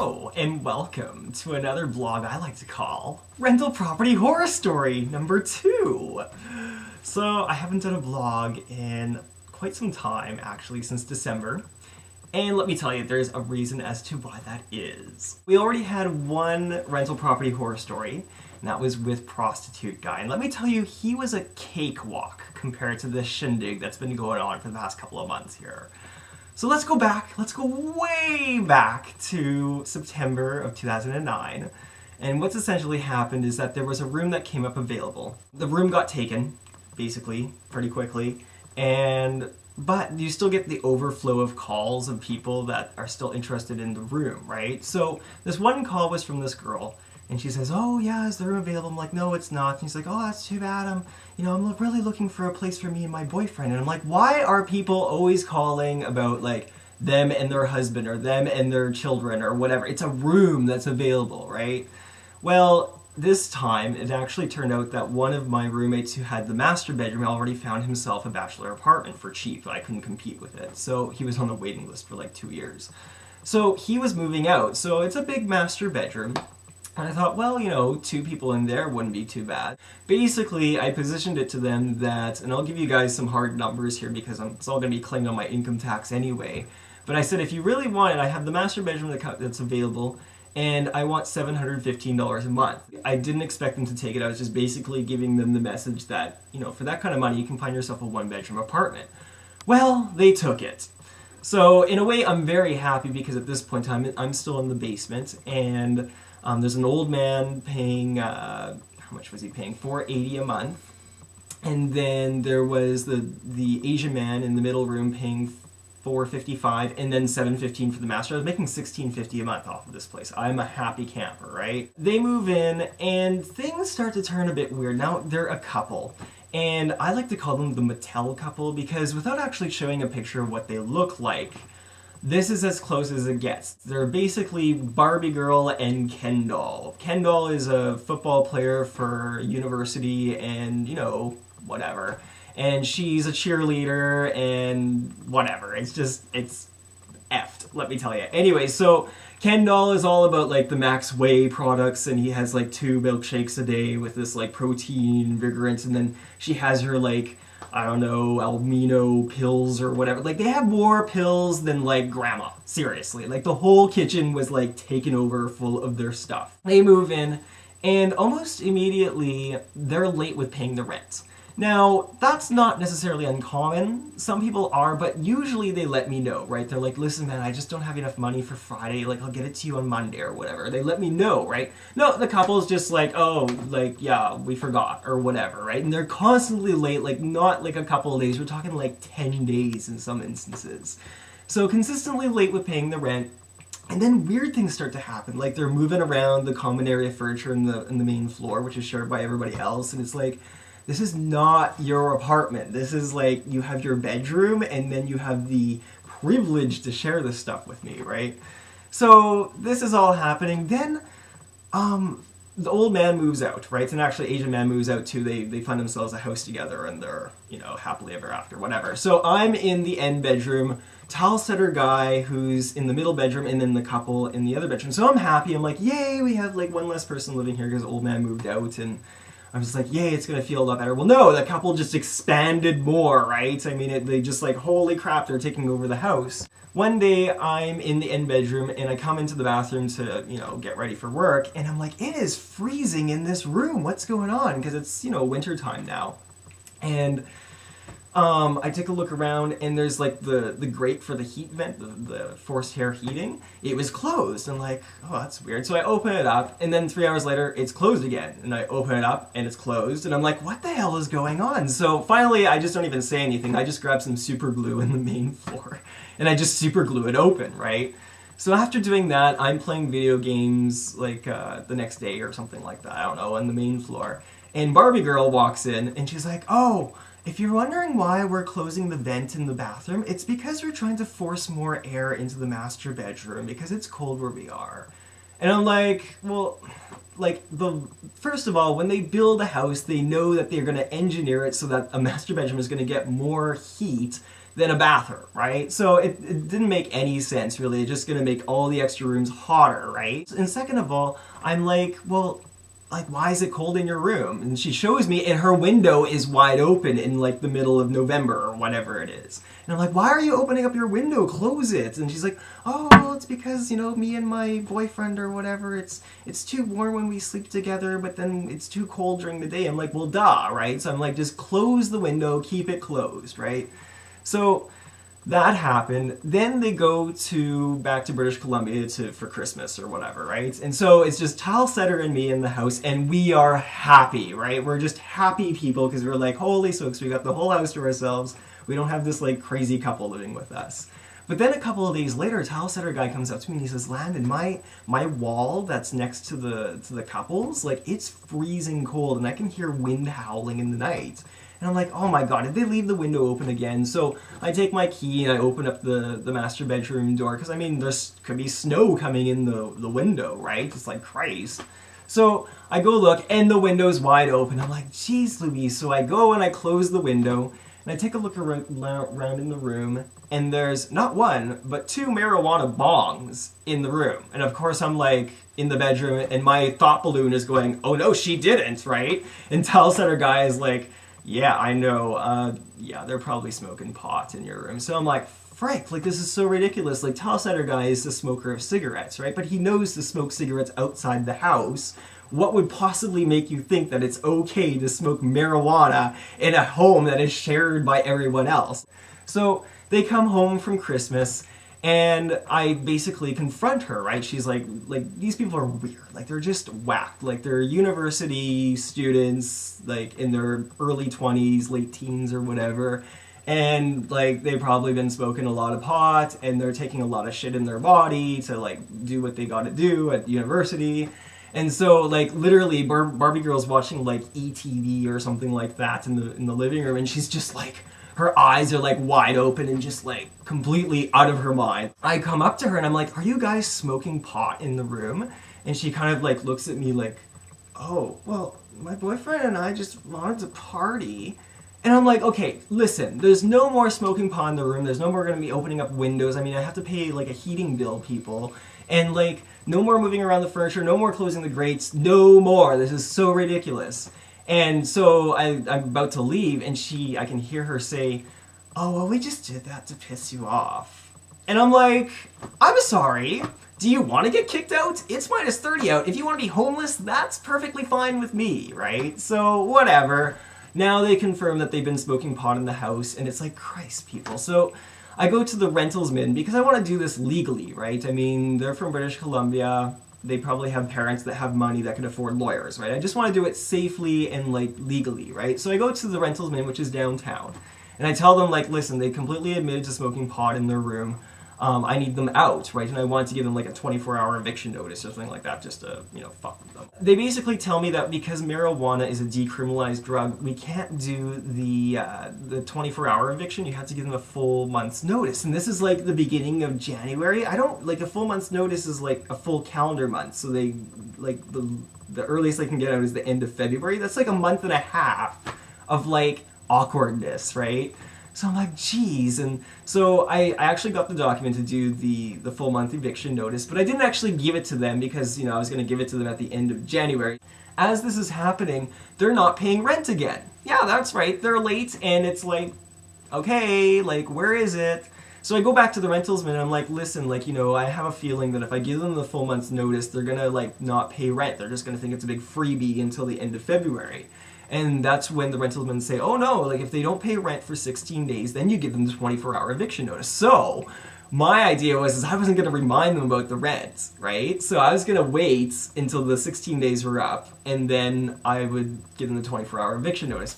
Hello, and welcome to another blog I like to call Rental Property Horror Story number 2. So, I haven't done a blog in quite some time, actually, since December. And let me tell you, there's a reason as to why that is. We already had one rental property horror story, and that was with Prostitute Guy. And let me tell you, he was a cakewalk compared to this shindig that's been going on for the past couple of months here. So let's go way back to September of 2009. And what's essentially happened is that there was a room that came up available. The room got taken, basically, pretty quickly, but you still get the overflow of calls of people that are still interested in the room, right? So this one call was from this girl, and she says, "Oh yeah, is the room available?" I'm like, "No, it's not." And she's like, "Oh, that's too bad. I'm really looking for a place for me and my boyfriend." And I'm like, why are people always calling about like them and their husband or them and their children or whatever? It's a room that's available, right? Well, this time it actually turned out that one of my roommates who had the master bedroom already found himself a bachelor apartment for cheap. I couldn't compete with it. So he was on the waiting list for like 2 years. So he was moving out. So it's a big master bedroom. And I thought, well, 2 people in there wouldn't be too bad. Basically, I positioned it to them that, and I'll give you guys some hard numbers here because it's all going to be claimed on my income tax anyway. But I said, if you really want it, I have the master bedroom that's available, and I want $715 a month. I didn't expect them to take it. I was just basically giving them the message that, for that kind of money, you can find yourself a 1-bedroom apartment. Well, they took it. So in a way, I'm very happy because at this point in time, I'm still in the basement, and there's an old man paying, how much was he paying? $480 a month. And then there was the Asian man in the middle room paying $455, and then $715 for the master. I was making $1650 a month off of this place. I'm a happy camper, right? They move in, and things start to turn a bit weird. Now, they're a couple. And I like to call them the Mattel couple because without actually showing a picture of what they look like, this is as close as it gets. They're basically Barbie Girl and Ken Doll. Ken Doll is a football player for university and, whatever. And she's a cheerleader and whatever. It's effed, let me tell you. Anyway, so Ken Doll is all about like the Max Whey products, and he has like 2 milkshakes a day with this like protein vigorant, and then she has her like, I don't know, Almino pills or whatever. Like, they have more pills than, like, grandma. Seriously. Like, the whole kitchen was, like, taken over full of their stuff. They move in, and almost immediately, they're late with paying the rent. Now, that's not necessarily uncommon. Some people are, but usually they let me know, right? They're like, "Listen, man, I just don't have enough money for Friday. Like, I'll get it to you on Monday or whatever." They let me know, right? No, the couple's just like, "Oh, like, yeah, we forgot," or whatever, right? And they're constantly late, like, not like a couple of days. We're talking like 10 days in some instances. So consistently late with paying the rent. And then weird things start to happen. Like, they're moving around the common area furniture in the main floor, which is shared by everybody else. And it's like, this is not your apartment. This is like, you have your bedroom, and then you have the privilege to share this stuff with me, right? So this is all happening. Then the old man moves out, right? And actually, Asian man moves out too. They find themselves a house together, and they're, happily ever after, whatever. So I'm in the end bedroom, towel setter guy who's in the middle bedroom, and then the couple in the other bedroom. So I'm happy. I'm like, yay, we have like one less person living here because the old man moved out, and I'm just like, yay, it's going to feel a lot better. Well, no, the couple just expanded more, right? I mean, they just like, holy crap, they're taking over the house. One day, I'm in the end bedroom, and I come into the bathroom to, get ready for work, and I'm like, it is freezing in this room. What's going on? Because it's, winter time now. And I take a look around, and there's like the grate for the heat vent, the forced air heating. It was closed. I'm like, oh, that's weird. So I open it up, and then 3 hours later, it's closed again. And I open it up, and it's closed. And I'm like, what the hell is going on? So finally, I just don't even say anything. I just grab some super glue in the main floor, and I just super glue it open, right? So after doing that, I'm playing video games like the next day or something like that. I don't know, on the main floor. And Barbie Girl walks in, and she's like, "Oh, if you're wondering why we're closing the vent in the bathroom, it's because we're trying to force more air into the master bedroom because it's cold where we are." And I'm like, well, first of all, when they build a house, they know that they're going to engineer it so that a master bedroom is going to get more heat than a bathroom, right? So it didn't make any sense, really. It's just gonna make all the extra rooms hotter, right? And second of all, I'm like, well, like, why is it cold in your room? And she shows me, and her window is wide open in like the middle of November or whatever it is. And I'm like, why are you opening up your window? Close it. And she's like, oh, well, it's because, you know, me and my boyfriend or whatever, it's too warm when we sleep together, but then it's too cold during the day. I'm like, well, duh, right? So I'm like, just close the window, keep it closed, right? So that happened. Then they go back to British Columbia for Christmas or whatever, right? And so it's just Talsetter and me in the house, and we are happy, right? We're just happy people because we're like, holy smokes, we got the whole house to ourselves. We don't have this like crazy couple living with us. But then a couple of days later, a Talsetter guy comes up to me and he says, Landon, my wall that's next to the couples, like, it's freezing cold, and I can hear wind howling in the night. And I'm like, oh my god, did they leave the window open again? So I take my key and I open up the master bedroom door, because I mean, there's could be snow coming in the window, right? It's like Christ. So I go look, and the window's wide open. I'm like, geez Louise. So I go and I close the window, and I take a look around in the room, and there's not one, but 2 marijuana bongs in the room. And of course I'm like, in the bedroom, and my thought balloon is going, oh no, she didn't, right? And Talsetter guy is like, yeah, I know, yeah, they're probably smoking pot in your room. So I'm like, Frank, like, this is so ridiculous. Like, Talsetter guy is the smoker of cigarettes, right? But he knows to smoke cigarettes outside the house. What would possibly make you think that it's okay to smoke marijuana in a home that is shared by everyone else? So they come home from Christmas, and I basically confront her, right? She's like, these people are weird. Like, they're just whacked. Like, they're university students, like, in their early 20s, late teens or whatever. And, like, they've probably been smoking a lot of pot, and they're taking a lot of shit in their body to, like, do what they gotta do at university. And so, like, literally, Barbie Girl's watching, like, ETV or something like that in the living room, and she's just, like, her eyes are like wide open and just like completely out of her mind. I come up to her and I'm like, are you guys smoking pot in the room? And she kind of like looks at me like, oh, well, my boyfriend and I just wanted to party. And I'm like, okay, listen, there's no more smoking pot in the room. There's no more gonna be opening up windows. I mean, I have to pay like a heating bill, people. And like, no more moving around the furniture, no more closing the grates, no more. This is so ridiculous. And so I'm about to leave, and I can hear her say, oh, well, we just did that to piss you off. And I'm like, I'm sorry. Do you want to get kicked out? It's -30 out. If you want to be homeless, that's perfectly fine with me, right? So, whatever. Now they confirm that they've been smoking pot in the house, and it's like, Christ, people. So I go to the rentalsman because I want to do this legally, right? I mean, they're from British Columbia. They probably have parents that have money that can afford lawyers, right? I just want to do it safely and, like, legally, right? So I go to the rentalsman, which is downtown, and I tell them, like, listen, they completely admitted to smoking pot in their room. I need them out, right? And I want to give them like a 24-hour eviction notice or something like that, just to, you know, fuck with them. They basically tell me that because marijuana is a decriminalized drug, we can't do the 24-hour eviction. You have to give them a full month's notice. And this is like the beginning of January. I don't, like, a full month's notice is like a full calendar month. So they, like, the earliest they can get out is the end of February. That's like a month and a half of, like, awkwardness, right? So I'm like, geez. And so I actually got the document to do the full month eviction notice, but I didn't actually give it to them because, you know, I was going to give it to them at the end of January. As this is happening, they're not paying rent again. Yeah, that's right. They're late, and it's like, okay, like, where is it? So I go back to the rentalsman and I'm like, listen, like, you know, I have a feeling that if I give them the full month's notice, they're going to, like, not pay rent. They're just going to think it's a big freebie until the end of February. And that's when the rentalsmen say, oh no, like, if they don't pay rent for 16 days, then you give them the 24-hour eviction notice. So my idea was I wasn't going to remind them about the rent, right? So I was going to wait until the 16 days were up, and then I would give them the 24-hour eviction notice.